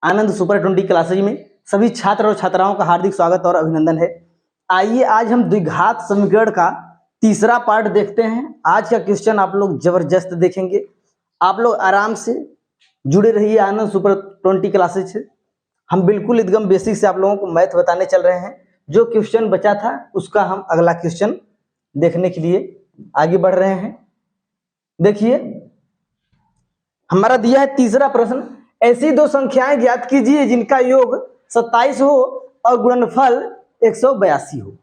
आनंद super 20 classes में सभी छात्र और छात्राओं का हार्दिक स्वागत और अभिनंदन है। आइए आज हम द्विघात समीकरण का तीसरा पार्ट देखते हैं। आज का क्वेश्चन आप लोग जबरदस्त देखेंगे। आप लोग आराम से जुड़े रहिए आनंद सुपर 20 क्लासेज से। हम बिल्कुल एकदम बेसिक से आप लोगों को मैथ बताने चल रहे हैं। जो क्वेश्चन बचा था उसका हम अगला क्वेश्चन देखने के लिए आगे बढ़ रहे हैं। देखिए हमारा दिया है तीसरा प्रश्न, ऐसी दो संख्याएं ज्ञात कीजिए जिनका योग 27 हो और गुणनफल 182 हो।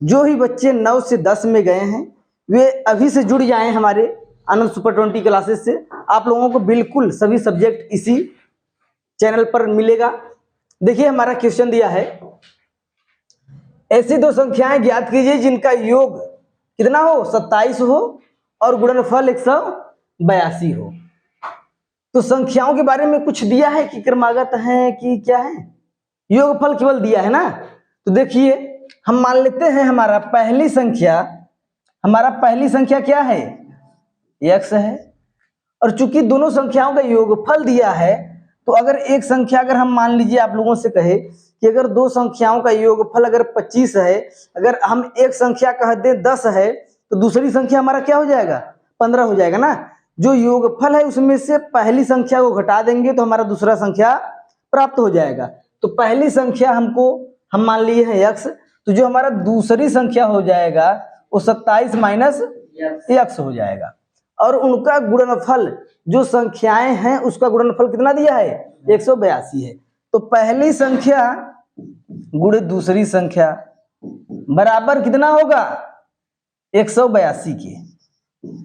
जो ही बच्चे 9 से 10 में गए हैं वे अभी से जुड़ जाएं हमारे आनंद सुपर 20 क्लासेस से। आप लोगों को बिल्कुल सभी सब्जेक्ट इसी चैनल पर मिलेगा। देखिए हमारा क्वेश्चन दिया है, ऐसी दो संख्याएं ज्ञात कीजिए जिनका योग कितना हो, 27 हो और गुणनफल 182 हो। तो संख्याओं के बारे में कुछ दिया है कि क्रमागत है कि क्या है, योगफल केवल दिया है ना। तो देखिए हम मान लेते हैं हमारा पहली संख्या क्या है, x है। और चूंकि दोनों संख्याओं का योगफल दिया है तो अगर एक संख्या अगर हम मान लीजिए आप लोगों से कहे कि अगर दो संख्याओं का योगफल अगर 25 है, अगर हम एक संख्या कह दें 10 है तो दूसरी संख्या हमारा क्या हो जाएगा, 15 हो जाएगा ना। जो योगफल है उसमें से पहली संख्या को घटा देंगे तो हमारा दूसरा संख्या प्राप्त हो जाएगा। तो पहली संख्या हम मान लिए हैं x, तो जो हमारा दूसरी संख्या हो जाएगा वो 27 माइनस x हो जाएगा। और उनका गुणनफल जो संख्याएं हैं उसका गुणनफल कितना दिया है, 182 है। तो पहली संख्या गुणे दूसरी संख्या बराबर कितना होगा, 182 के।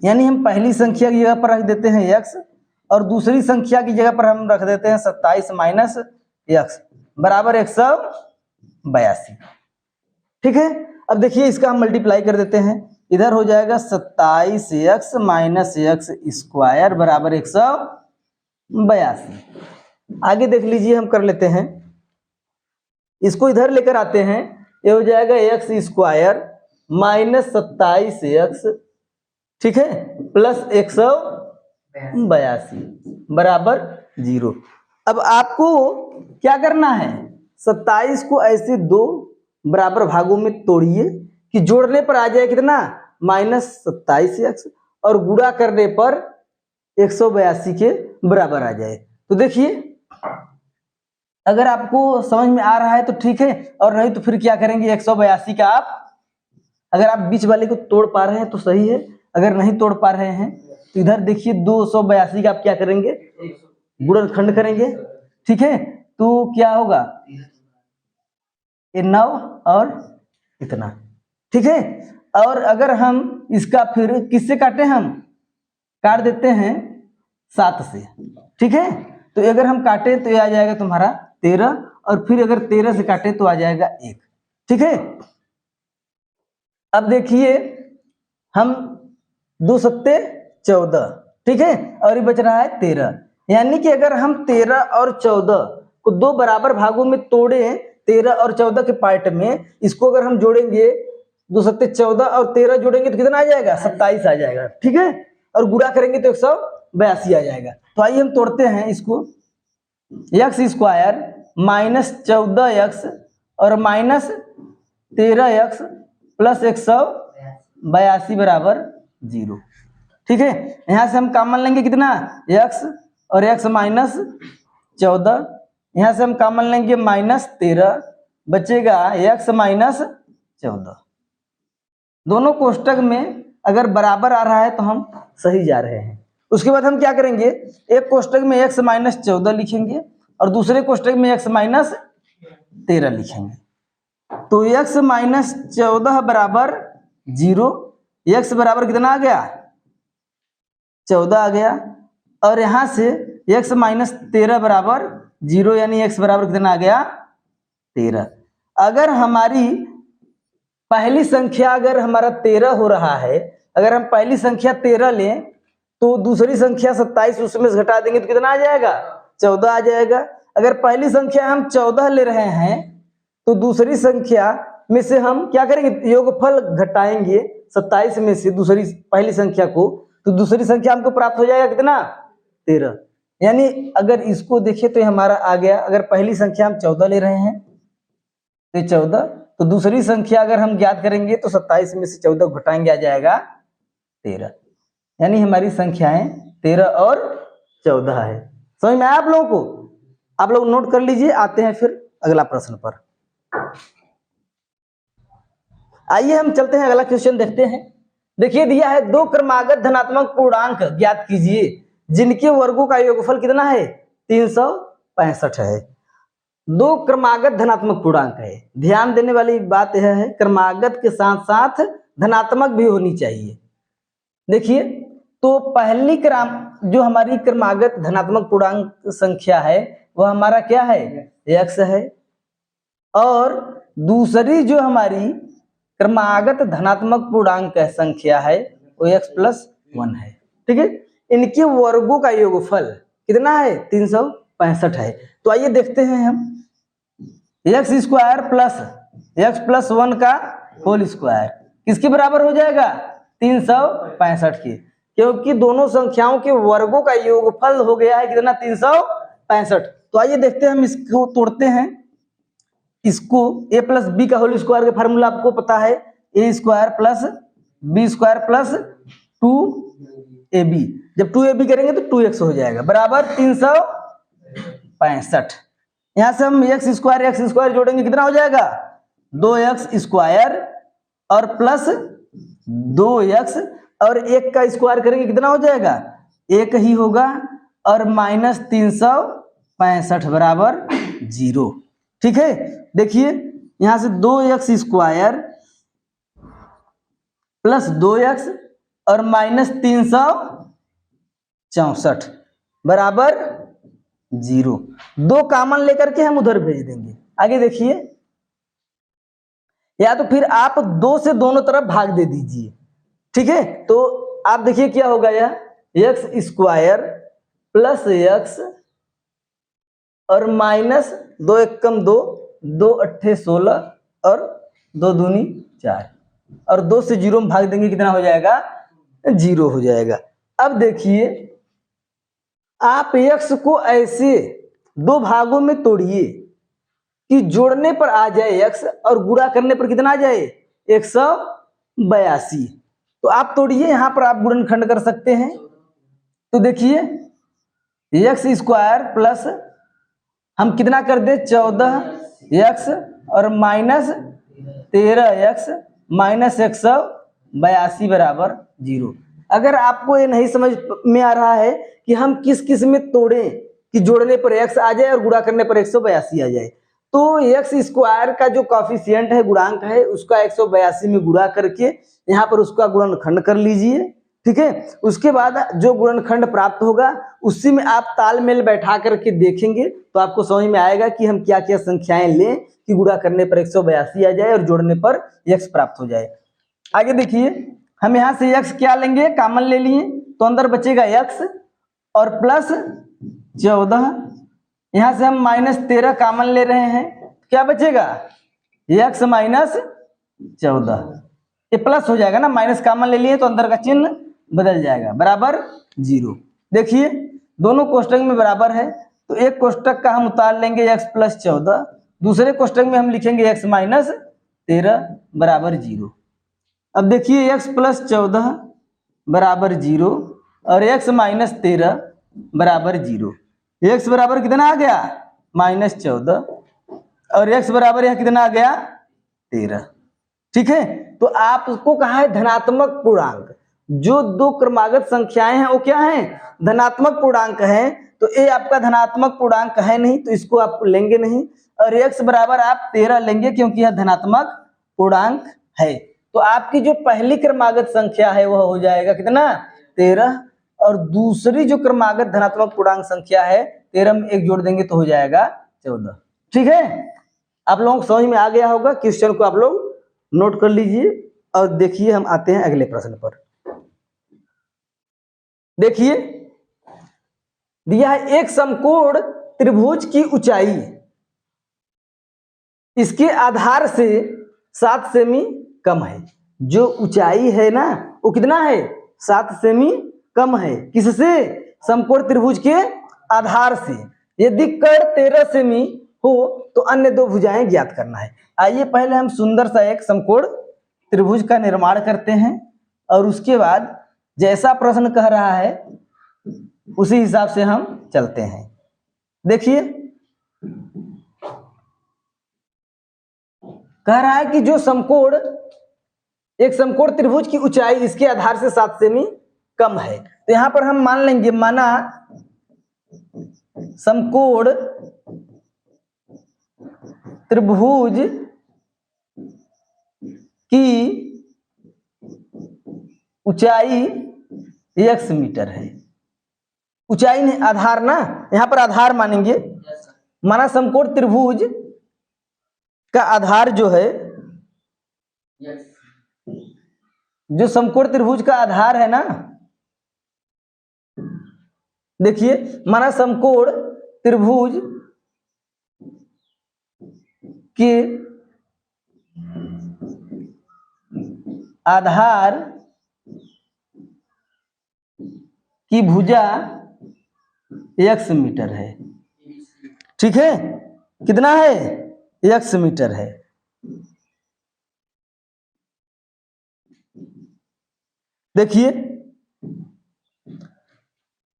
यानी हम पहली संख्या की जगह पर रख देते हैं x और दूसरी संख्या की जगह पर हम रख देते हैं 27 माइनस x बराबर 182। ठीक है, अब देखिए इसका हम मल्टीप्लाई कर देते हैं। इधर हो जाएगा 27x माइनस x स्क्वायर बराबर 182। आगे देख लीजिए हम कर लेते हैं, इसको इधर लेकर आते हैं। ये हो जाएगा x स्क्वायर माइनस 27x, ठीक है, प्लस 182 बराबर 0। अब आपको क्या करना है, 27 को ऐसे दो बराबर भागों में तोड़िए कि जोड़ने पर आ जाए कितना, माइनस 27x और गुणा करने पर 182 के बराबर आ जाए। तो देखिए अगर आपको समझ में आ रहा है तो ठीक है, और नहीं तो फिर क्या करेंगे, 182 का आप अगर आप बीच वाले को तोड़ पा रहे हैं तो सही है, अगर नहीं तोड़ पा रहे हैं तो इधर देखिए 282 का आप क्या करेंगे, गुणनखंड करेंगे। ठीक है, तो क्या होगा, ये 9 और इतना। ठीक है, और अगर हम इसका फिर किससे काटे, हम काट देते हैं 7 से। ठीक है, तो अगर हम काटे तो ये आ जाएगा तुम्हारा 13 और फिर अगर 13 से काटे तो आ जाएगा 1। ठीक है, अब देखिए हम 2 सत्ते 14, ठीक है, और ये बच रहा है 13। यानी कि अगर हम 13 और 14 को दो बराबर भागों में तोड़े, 13 और 14 के पार्ट में, इसको अगर हम जोड़ेंगे 2 सत्ते 14 और 13 जोड़ेंगे तो कितना आ जाएगा, 27 आ जाएगा। ठीक है, और गुणा करेंगे तो 182 आ जाएगा। तो आइए हम तोड़ते हैं इसको, x स्क्वायर माइनस 14x और माइनस 13x प्लस 182 बराबर 0। ठीक है, यहां से हम कॉमन लेंगे कितना, x और x माइनस 14, यहां से हम कॉमन लेंगे माइनस 13, बचेगा x माइनस 14। दोनों कोष्टक में अगर बराबर आ रहा है तो हम सही जा रहे हैं। उसके बाद हम क्या करेंगे, एक कोष्टक में x माइनस 14 लिखेंगे और दूसरे कोष्टक में x माइनस 13 लिखेंगे। तो x माइनस 14 बराबर 0, x बराबर कितना आ गया, 14 आ गया, और यहां से x माइनस 13 बराबर 0, यानी x बराबर कितना आ गया, 13। अगर हमारी पहली संख्या अगर हमारा 13 हो रहा है, अगर हम पहली संख्या 13 लें तो दूसरी संख्या 27 उसमें से घटा देंगे तो कितना आ जाएगा, 14 आ जाएगा। अगर पहली संख्या हम 14 ले रहे हैं तो दूसरी संख्या में से हम क्या करेंगे, योगफल घटाएंगे 27 में से दूसरी पहली संख्या को, तो दूसरी संख्या हमको प्राप्त हो जाएगा कितना, 13। यानी अगर इसको देखें तो ये हमारा आ गया, अगर पहली संख्या हम 14 ले रहे हैं तो 14, तो दूसरी संख्या अगर हम ज्ञात करेंगे तो 27 में से 14 घटाएंगे आ जाएगा 13। यानी हमारी संख्याएं 13 और 14 है। समझ में आया आप लोगों को? आप लोग नोट कर लीजिए। आते हैं फिर अगला प्रश्न पर। आइए हम चलते हैं, अगला क्वेश्चन देखते हैं। देखिए दिया है 2 क्रमागत धनात्मक पूर्णांक ज्ञात कीजिए जिनके वर्गों का योगफल कितना है? 365 है। 2 क्रमागत धनात्मक पूर्णांक है। ध्यान देने वाली बात यह है, क्रमागत के साथ साथ धनात्मक भी होनी चाहिए। देखिए तो पहली जो हमारी क्रमागत धनात्मक पूर्णांक संख्या है वह हमारा क्या है? x है। और दूसरी जो हमारी क्रमागत धनात्मक पूर्णांक संख्या है वो x + 1 है। ठीक है, इनके वर्गों का योगफल कितना है? 365 है। तो आइए देखते हैं हम, x² + x + 1 का होल स्क्वायर किसके बराबर हो जाएगा? 365 के, क्योंकि दोनों संख्याओं के वर्गों का योगफल हो गया है कितना? 365। तो आइए देखते हैं, हम इसको तोड़ते हैं। इसको a + b का होल स्क्वायर का फार्मूला आपको पता है, a² + b² + 2ab। जब 2ab करेंगे तो 2x हो जाएगा बराबर 365। यहां से हम x² जोड़ेंगे कितना हो जाएगा? 2x² और प्लस 2x और 1 का स्क्वायर करेंगे कितना हो जाएगा? 1 ही होगा और -365 बराबर 0। ठीक है, देखिए यहां से 2x² प्लस 2x और -364 बराबर 0। 2 कॉमन लेकर के हम उधर भेज देंगे। आगे देखिए, या तो फिर आप 2 से दोनों तरफ भाग दे दीजिए। ठीक है, तो आप देखिए क्या होगा, यह x² प्लस x और -2 × 2, 2 × 8 = 16 और 2 दूनी 4 और 2 से 0 में भाग देंगे कितना हो जाएगा? 0 हो जाएगा। अब देखिए आप x को ऐसे 2 भागों में तोड़िए कि जोड़ने पर आ जाए x और गुणा करने पर कितना आ जाए? 182। तो आप तोड़िए, यहां पर आप गुणनखंड कर सकते हैं। तो देखिए x² प्लस हम कितना कर दे? 14x और -13x -182 बराबर 0। अगर आपको ये नहीं समझ में आ रहा है कि हम किस किस में तोड़ें कि जोड़ने पर x आ जाए और गुणा करने पर 182 आ जाए, तो x² का जो कॉफिशिएंट है, गुणांक है, उसका 182 में गुणा करके यहाँ पर उसका गुणनखंड कर लीजिए। ठीक है, उसके बाद जो गुणनखंड प्राप्त होगा उसी में आप तालमेल बैठा करके देखेंगे तो आपको समझ में आएगा कि हम क्या क्या संख्याएं लें कि गुणा करने पर 182 आ जाए और जोड़ने पर x प्राप्त हो जाए। आगे देखिए, हम यहाँ से x क्या लेंगे? कॉमन ले लिए, तो अंदर बचेगा x और प्लस 14। यहाँ से हम -13 कॉमन ले रहे हैं, क्या बचेगा? x -14। ये प्लस हो जाएगा ना, माइनस कॉमन ले लिए तो अंदर का चिन्ह बदल जाएगा बराबर 0। देखिए दोनों कोष्टक में बराबर है, तो एक कोष्टक का हम उतार लेंगे x + 14, दूसरे कोष्टक में हम लिखेंगे x -13 बराबर 0। अब देखिए x + 14 बराबर 0 और x -13 बराबर 0। x बराबर कितना आ गया? -14 और x बराबर यह कितना आ गया? 13। ठीक है, तो आपको कहा है धनात्मक पूर्णांक। जो 2 क्रमागत संख्याएं हैं वो क्या हैं? धनात्मक पूर्णांक हैं। तो a आपका धनात्मक पूर्णांक है नहीं, तो इसको आप लेंगे नहीं, और x बराबर आप 13 लेंगे क्योंकि यह धनात्मक पूर्णांक है। तो आपकी जो पहली क्रमागत संख्या है वह हो जाएगा कितना? 13, और दूसरी जो क्रमागत धनात्मक पूर्णांक संख्या है 13 में 1 जोड़ देंगे तो हो जाएगा 14। ठीक है, आप लोगों को समझ में आ गया होगा। क्वेश्चन को आप लोग नोट कर लीजिए और देखिए हम आते हैं अगले प्रश्न पर। देखिए दिया है एक समकोण त्रिभुज की ऊंचाई इसके आधार से 7 सेमी कम है। जो ऊंचाई है ना वो कितना है? 7 सेमी कम है। किससे? समकोण त्रिभुज के आधार से। यदि कर्ण 13 सेमी हो तो अन्य दो भुजाएं ज्ञात करना है। आइए पहले हम सुंदर सा एक समकोण त्रिभुज का निर्माण करते हैं और उसके बाद जैसा प्रश्न कह रहा है उसी हिसाब से हम चलते हैं। देखिए कह रहा है कि जो समकोण एक समकोण त्रिभुज की ऊंचाई इसके आधार से 7 सेमी कम है। तो यहां पर हम मान लेंगे, माना समकोण त्रिभुज की ऊंचाई x मीटर है। ऊंचाई नहीं, आधार ना, यहां पर आधार मानेंगे। माना समकोण त्रिभुज का आधार जो है, जो समकोण त्रिभुज का आधार है ना, देखिए माना समकोण त्रिभुज के आधार की भुजा x मीटर है। ठीक है, कितना है? x मीटर है। देखिए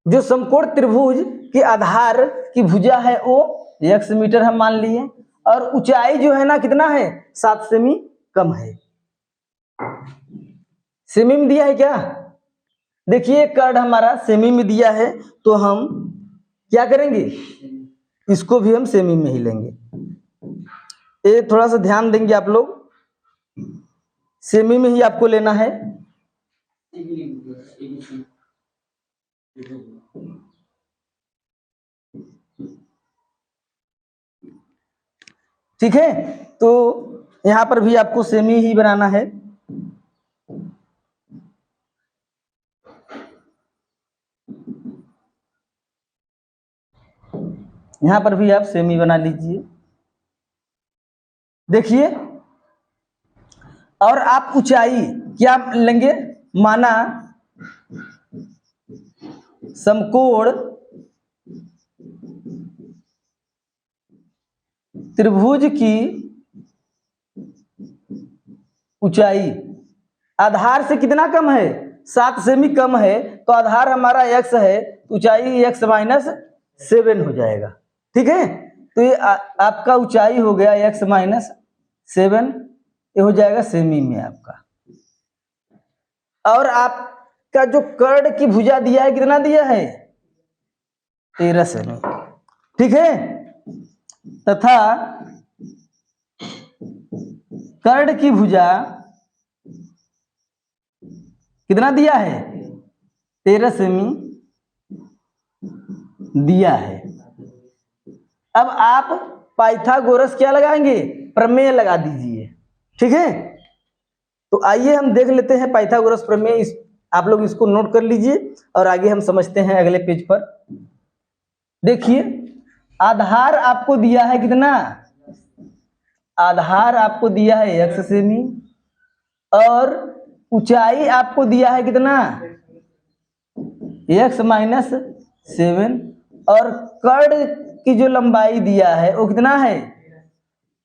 जो समकोण त्रिभुज के आधार की भुजा है वो x मीटर हम मान लिए, और ऊंचाई जो है ना कितना है? 7 सेमी कम है। सेमी में दिया है क्या? देखिए कर्ण हमारा सेमी में दिया है तो हम क्या करेंगे, इसको भी हम सेमी में ही लेंगे। ये थोड़ा सा ध्यान देंगे आप लोग, सेमी में ही आपको लेना है। ठीक है, तो यहां पर भी आपको सेमी ही बनाना है। यहां पर भी आप सेमी बना लीजिए। देखिए और आप ऊंचाई क्या लेंगे, माना समकोण त्रिभुज की ऊंचाई आधार से कितना कम है? 7 सेमी कम है, तो आधार हमारा x है, ऊंचाई x माइनस 7 हो जाएगा। ठीक है, तो ये आपका ऊंचाई हो गया x माइनस 7, ये हो जाएगा सेमी में आपका। और आपका जो कर्ण की भुजा दिया है कितना दिया है? 13 सेमी। ठीक है, तथा कर्ण की भुजा कितना दिया है? 13 सेमी दिया है। अब आप पाइथागोरस क्या लगाएंगे? प्रमेय लगा दीजिए। ठीक है, तो आइए हम देख लेते हैं पाइथागोरस प्रमेय। आप लोग इसको नोट कर लीजिए और आगे हम समझते हैं अगले पेज पर। देखिए आधार आपको दिया है कितना? आधार आपको दिया है x सेमी, और ऊंचाई आपको दिया है कितना? x माइनस 7, और कर्ण की जो लंबाई दिया है वो कितना है?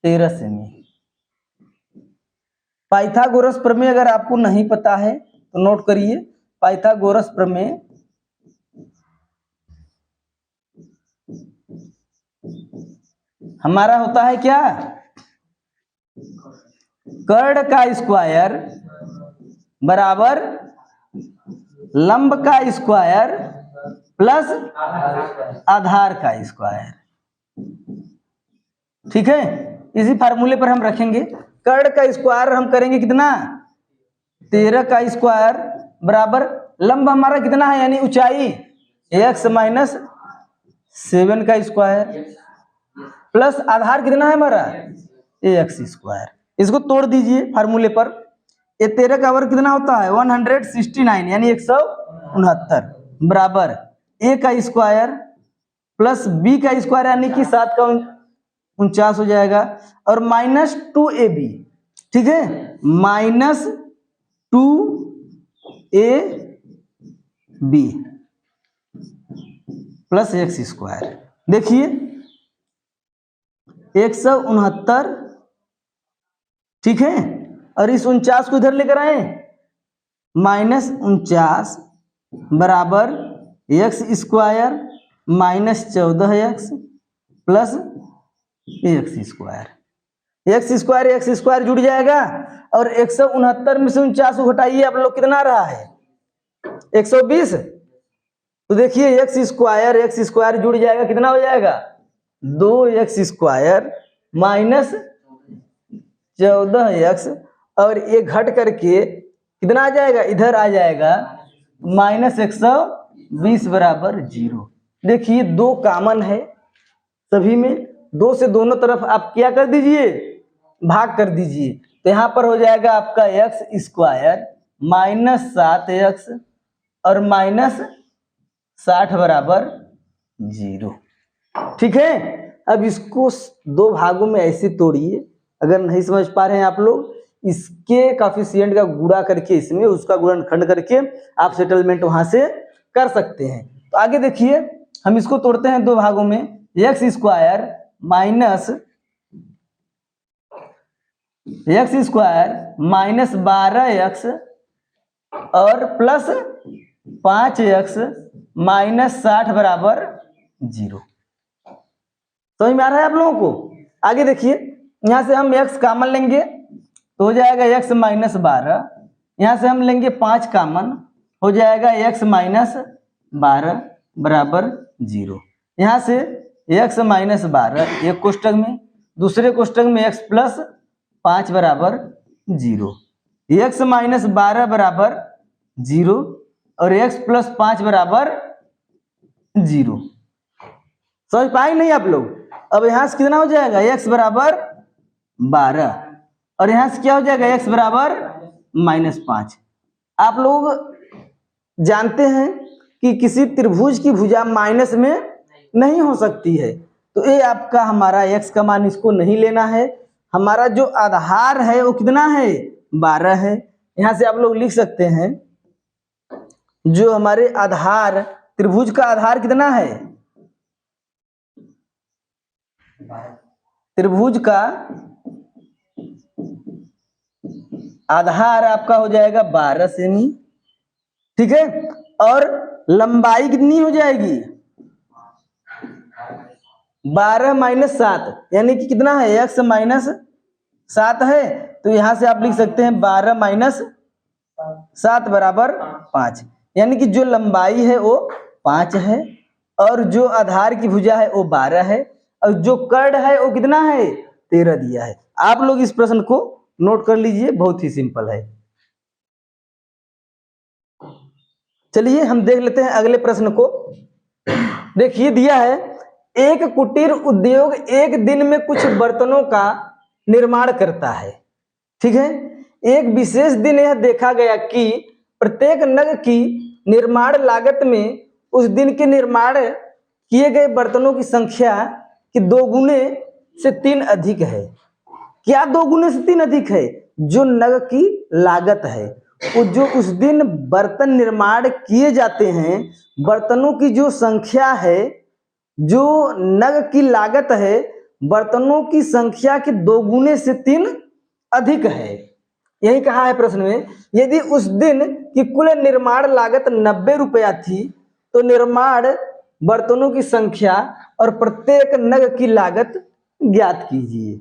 13 सेमी। पाइथागोरस प्रमेय अगर आपको नहीं पता है तो नोट करिए। पाइथागोरस प्रमेय हमारा होता है क्या? कर्ण का स्क्वायर बराबर लंब का स्क्वायर प्लस आधार का स्क्वायर। ठीक है, इसी फार्मूले पर हम रखेंगे। कर्ण का स्क्वायर हम करेंगे कितना? 13 का स्क्वायर बराबर लंब हमारा कितना है, यानी ऊंचाई x माइनस 7 का स्क्वायर प्लस आधार कितना है हमारा? x square. इसको तोड़ दीजिए फार्मूले पर। ये 13 का वर्ग कितना होता है? 169 यानी 169 बराबर a का स्क्वायर प्लस b का स्क्वायर यानी कि 7 का 49 हो जाएगा, और माइनस 2ab। ठीक है, minus 2ab plus x square. देखिए 169, ठीक है, और इस 49 को इधर लेकर आए, -49 बराबर x square -14x plus x square. X square जुड़ जाएगा, और 169 में से 49 को घटाइए आप लोग, कितना रहा है 120। तो देखिए एक्स स्क्वायर जुड़ जाएगा, कितना हो जाएगा 2x स्क्वायर -14x, और ये घट करके कितना आ जाएगा, इधर आ जाएगा -120 बराबर 0। देखिए 2 कॉमन है सभी में, 2 से दोनों तरफ आप क्या कर दीजिए, भाग कर दीजिए। तो यहाँ पर हो जाएगा आपका एक्स स्क्वायर -7x और -60 बराबर 0। ठीक है, अब इसको 2 भागों में ऐसे तोड़िए। अगर नहीं समझ पा रहे हैं आप लोग, इसके कॉफिशिएंट का गुणा करके इसमें उसका गुणनखंड करके आप सेटलमेंट वहां से कर सकते हैं। तो आगे देखिए, हम इसको तोड़ते हैं 2 भागों में। एक्स स्क्वायर -12x और प्लस 5x -60 बराबर 0। समझ में आ रहा है आप लोगों को? आगे देखिए, यहां से हम x कॉमन लेंगे तो हो जाएगा x -12, यहां से हम लेंगे 5 कॉमन, हो जाएगा x -12 बराबर 0। यहां से x -12 एक कोष्टक में, दूसरे कोष्टक में x प्लस 5 बराबर 0। x -12 बराबर 0 और x प्लस 5 बराबर 0। समझ पाए नहीं आप लोग? अब यहां से कितना हो जाएगा, x बराबर 12 और यहां से क्या हो जाएगा, x बराबर -5। आप लोग जानते हैं कि किसी त्रिभुज की भुजा माइनस में नहीं हो सकती है, तो ये आपका हमारा x का मान इसको नहीं लेना है। हमारा जो आधार है वो कितना है, 12 है। यहां से आप लोग लिख सकते हैं, जो हमारे आधार, त्रिभुज का आधार कितना है, त्रिभुज का आधार आपका हो जाएगा 12 सेमी, ठीक है, और लंबाई कितनी हो जाएगी 12 - 7, यानी कि कितना है, x -7 है। तो यहां से आप लिख सकते हैं 12 - 7 बराबर 5, यानी कि जो लंबाई है वो 5 है और जो आधार की भुजा है वो 12 है और जो कर्ण है वो कितना है, 13 दिया है। आप लोग इस प्रश्न को नोट कर लीजिए, बहुत ही सिंपल है। चलिए हम देख लेते हैं अगले प्रश्न को। देखिए दिया है, एक कुटीर उद्योग एक दिन में कुछ बर्तनों का निर्माण करता है, ठीक है। एक विशेष दिन यह देखा गया कि प्रत्येक नग की निर्माण लागत में उस दिन के निर्माण किए गए बर्तनों की संख्या कि 2 गुने से 3 अधिक है। क्या 2 गुने से 3 अधिक है, जो नग की लागत है, वो जो उस दिन बर्तन निर्माण किए जाते हैं, बर्तनों की जो संख्या है, जो नग की लागत है, बर्तनों की संख्या के 2 गुने से 3 अधिक है। यही कहा है प्रश्न में। यदि उस दिन की कुल निर्माण लागत 90 रुपया थी, तो निर्माण बर्तनों की संख्या और प्रत्येक नग की लागत ज्ञात कीजिए।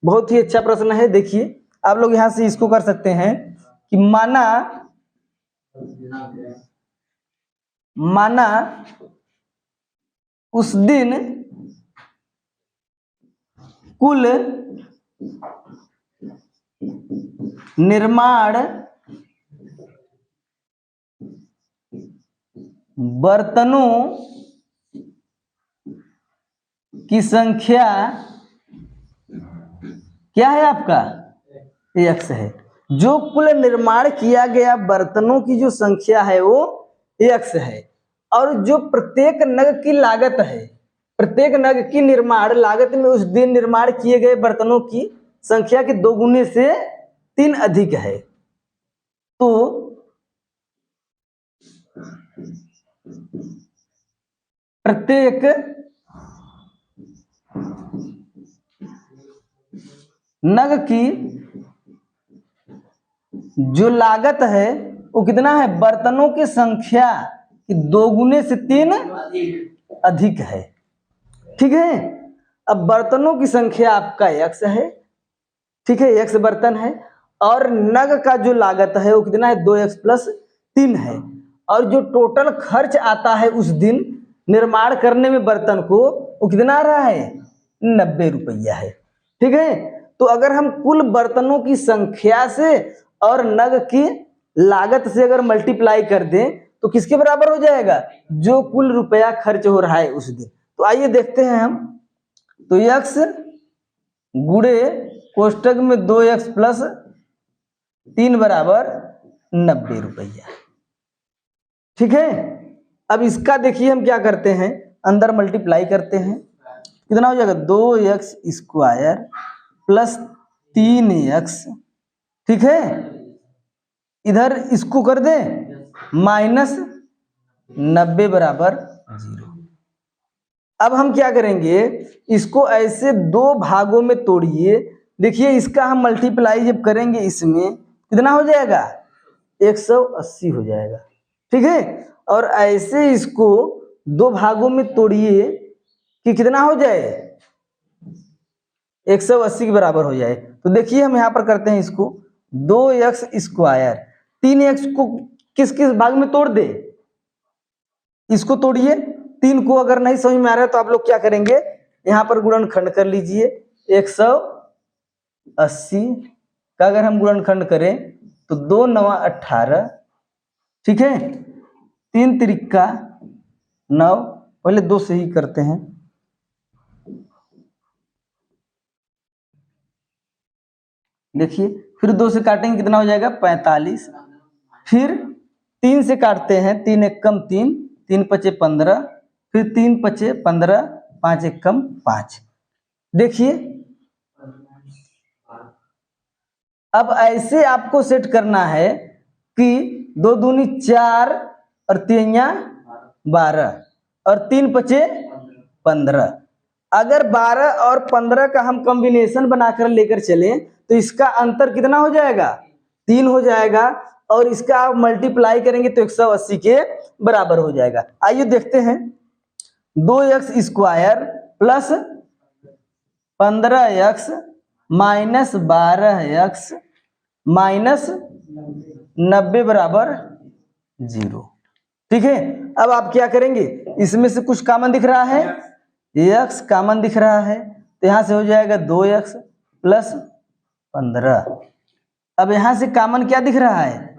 बहुत ही अच्छा प्रश्न है। देखिए आप लोग यहां से इसको कर सकते हैं कि माना उस दिन कुल निर्माण बर्तनों की संख्या क्या है आपका, x है। जो कुल निर्माण किया गया बर्तनों की जो संख्या है वो x है, और जो प्रत्येक नग की लागत है, प्रत्येक नग की निर्माण लागत में उस दिन निर्माण किए गए बर्तनों की संख्या के 2 गुने से 3 अधिक है। तो प्रत्येक नग की जो लागत है वो कितना है, बर्तनों की संख्या की 2 गुने से 3 अधिक है। ठीक है, अब बर्तनों की संख्या आपका x है, ठीक है, x बर्तन है, और नग का जो लागत है वो कितना है, 2x + 3 है, और जो टोटल खर्च आता है उस दिन निर्माण करने में बर्तन को, वो कितना आ रहा है, 90 रुपया है। ठीक है, तो अगर हम कुल बर्तनों की संख्या से और नग की लागत से अगर मल्टीप्लाई कर दें तो किसके बराबर हो जाएगा, जो कुल रुपया खर्च हो रहा है उस दिन। तो आइए देखते हैं हम, तो x गुणे कोष्टक में 2x + 3 बराबर 90 रुपया। ठीक है, अब इसका देखिए हम क्या करते हैं, अंदर मल्टीप्लाई करते हैं, कितना हो जाएगा, 2x² + 3x, ठीक है, इधर इसको कर दे -90 बराबर 0। अब हम क्या करेंगे, इसको ऐसे 2 भागों में तोड़िए। देखिए इसका हम मल्टीप्लाई जब करेंगे इसमें कितना हो जाएगा, 180 हो जाएगा। ठीक है, और ऐसे इसको 2 भागों में तोड़िए कि कितना हो जाए, 180 के बराबर हो जाए। तो देखिए हम यहाँ पर करते हैं इसको, 2x², 3x को किस किस भाग में तोड़ दे, इसको तोड़िए। 3 को अगर नहीं समझ में आ रहा है तो आप लोग क्या करेंगे, यहाँ पर गुणनखंड कर लीजिए। 180 का अगर हम गुणनखंड करें तो 2 × 9 = 18, ठीक है, 3 × 3 = 9, पहले 2 से ही करते हैं। देखिए फिर 2 से काटेंगे कितना हो जाएगा, 45, फिर 3 से काटते हैं, 3 × 1 = 3, 3 × 5 = 15, फिर 3 × 5 = 15, 5 × 1 = 5। देखिए अब ऐसे आपको सेट करना है कि 2 दूनी 4 और 3 12 और 3 × 5 = 15। अगर 12 और 15 का हम कॉम्बिनेशन बनाकर लेकर चलें तो इसका अंतर कितना हो जाएगा, 3 हो जाएगा, और इसका आप मल्टीप्लाई करेंगे तो 180 के बराबर हो जाएगा। आइए देखते हैं, 2x² + 15x -12x -90 बराबर 0। ठीक है, अब आप क्या करेंगे, इसमें से कुछ कॉमन दिख रहा है, x कॉमन दिख रहा है, तो यहां से हो जाएगा 2x + 15। अब यहां से कॉमन क्या दिख रहा है,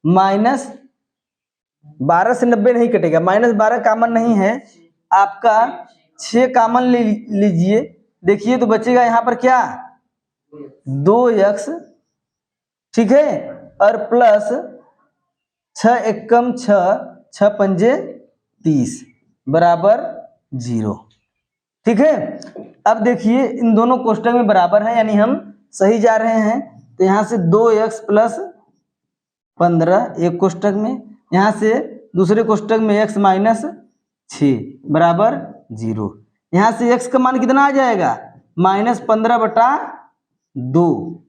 -12 से 90 नहीं कटेगा, -12 कॉमन नहीं है, आपका 6 कॉमन ले लीजिए। देखिए तो बचेगा यहाँ पर क्या, 2x, ठीक है, और प्लस 6 × 1 = 6, 6 × 5 = 30 बराबर 0। ठीक है, अब देखिए इन दोनों कोष्टक में बराबर है, यानी हम सही जा रहे हैं। तो यहाँ से 2x + 15 एक कोष्टक में, यहाँ से दूसरे कोष्टक में x - 6 बराबर 0। यहाँ से x का मान कितना आ जाएगा, -15/2,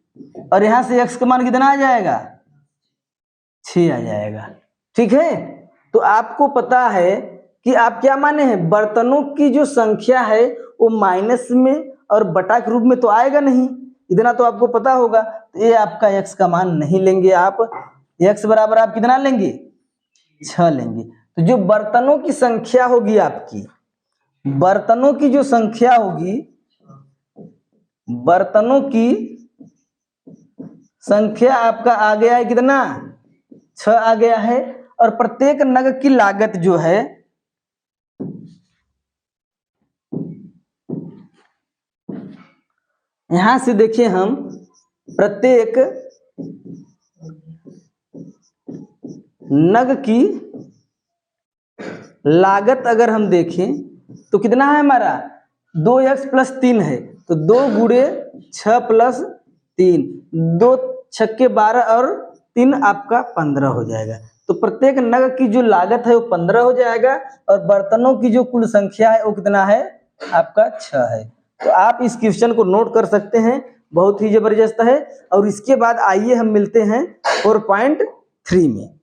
और यहाँ से x का मान कितना आ जाएगा, 6 आ जाएगा। ठीक है, तो आपको पता है कि आप क्या माने हैं, बर्तनों की जो संख्या है वो माइनस में और बटा के रूप में तो आएगा नहीं, इतना तो आपको पता होगा। तो ये आपका x का मान नहीं लेंगे आप, x बराबर आप कितना लेंगे, 6 लेंगे। तो जो बर्तनों की संख्या होगी आपकी, बर्तनों की जो संख्या होगी, बर्तनों की संख्या आपका आ गया है कितना, 6 आ गया है, और प्रत्येक नग की लागत जो है यहां से देखिए हम प्रत्येक नग की लागत अगर हम देखें तो कितना है हमारा, 2x + 3 है, तो 2 × 6 + 3, 2 × 6 = 12 और 3 आपका 15 हो जाएगा। तो प्रत्येक नग की जो लागत है वो 15 हो जाएगा और बर्तनों की जो कुल संख्या है वो कितना है आपका 6 है। तो आप इस क्वेश्चन को नोट कर सकते हैं, बहुत ही जबरदस्त है। और इसके बाद आइए हम मिलते हैं 4.3 में।